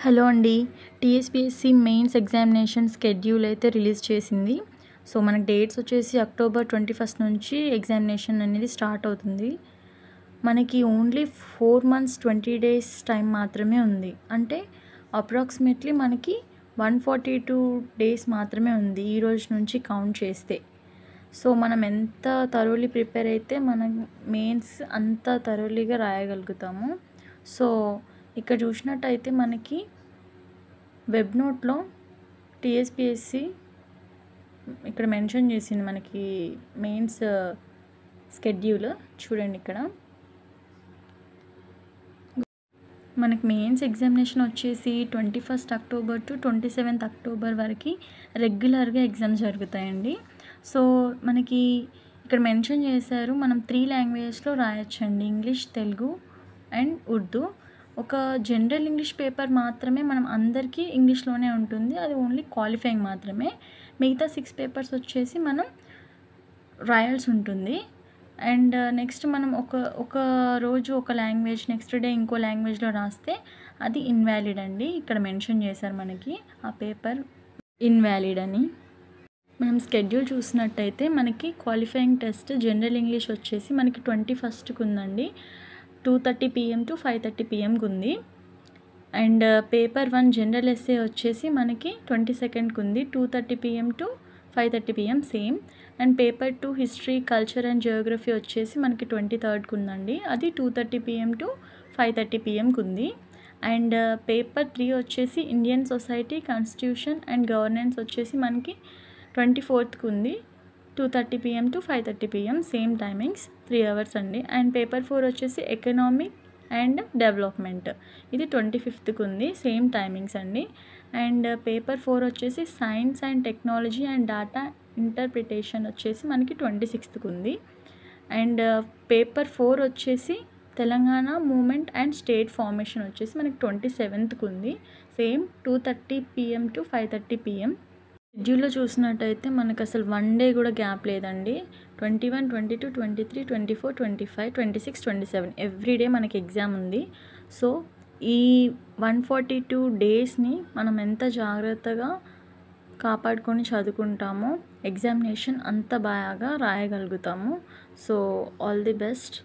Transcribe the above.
Hello అండి. TSPSC mains examination schedule అయితే release చేసింది. సో మనకి డేట్స్ వచ్చేసి అక్టోబర్ 21 నుంచి ఎగ్జామినేషన్ అనేది స్టార్ట్ అవుతుంది. మనకి ఓన్లీ 4 months 20 days టైం మాత్రమే ఉంది. అంటే అప్రాక్సిమేట్లీ మనకి 142 days మాత్రమే ఉంది ఈ రోజు నుంచి కౌంట్ చేస్తే. సో మనం ఎంత థరోలీ ప్రిపేర్ అయితే మనం మెయిన్స్ అంత థరోలీగా రాయగలుగుతాము. సో ఇక్కడ చూసినట్టయితే మనకి వెబ్ నోట్లో టీఎస్పీఎస్సీ ఇక్కడ మెన్షన్ చేసింది మనకి మెయిన్స్ స్కెడ్యూల్ చూడండి. ఇక్కడ మనకి మెయిన్స్ ఎగ్జామినేషన్ వచ్చేసి 21 అక్టోబర్ టు 27 అక్టోబర్ వరకు రెగ్యులర్గా ఎగ్జామ్స్ జరుగుతాయండి. సో మనకి ఇక్కడ మెన్షన్ చేశారు మనం 3 లాంగ్వేజెస్లో రాయొచ్చండి, ఇంగ్లీష్, తెలుగు అండ్ ఉర్దూ. ఒక జనరల్ ఇంగ్లీష్ పేపర్ మాత్రమే మనం అందరికీ ఇంగ్లీష్లోనే ఉంటుంది, అది ఓన్లీ క్వాలిఫైయింగ్ మాత్రమే. మిగతా 6 పేపర్స్ వచ్చేసి మనం రాయాల్సి ఉంటుంది. అండ్ నెక్స్ట్ మనం ఒక రోజు ఒక లాంగ్వేజ్, నెక్స్ట్ డే ఇంకో లాంగ్వేజ్లో రాస్తే అది ఇన్వాలిడ్ అండి. ఇక్కడ మెన్షన్ చేశారు మనకి ఆ పేపర్ ఇన్వాలిడ్ అని. మనం స్కెడ్యూల్ చూసినట్టయితే మనకి క్వాలిఫైయింగ్ టెస్ట్ జనరల్ ఇంగ్లీష్ వచ్చేసి మనకి 21కి ఉందండి, 2:30 PM to 5:30 PMకి ఉంది. అండ్ పేపర్ 1 జనరల్ ఎస్సే వచ్చేసి మనకి 22కి ఉంది, 2:30 PM to 5:30 PM same. And paper 2 history, culture and Geography వచ్చేసి మనకి 23కి ఉందండి, అది 2:30 PM to 5:30 PMకి ఉంది. అండ్ పేపర్ 3 వచ్చేసి Indian society, constitution and governance వచ్చేసి మనకి 24కి ఉంది, 2:30 PM to 5:30 PM same timings, 3 hours అండి. అండ్ పేపర్ 4 వచ్చేసి ఎకనామిక్ అండ్ డెవలప్మెంట్, ఇది 25కి ఉంది, సేమ్ టైమింగ్స్ అండి. అండ్ పేపర్ 4 వచ్చేసి science and technology and data interpretation వచ్చేసి మనకి 26కి ఉంది. అండ్ పేపర్ 4 వచ్చేసి Telangana movement and state formation వచ్చేసి మనకి 27కి ఉంది, సేమ్ 2:30 PM to 5:30 PM. షెడ్యూల్లో చూసినట్టయితే మనకు అసలు 1 డే కూడా గ్యాప్ లేదండి. 21, 22, 23, 24, 25, 26, 27 ఎవ్రీడే మనకి ఎగ్జామ్ ఉంది. సో ఈ 142 డేస్ని మనం ఎంత జాగ్రత్తగా కాపాడుకొని చదువుకుంటామో ఎగ్జామినేషన్ అంత బాగా రాయగలుగుతాము. So all the best.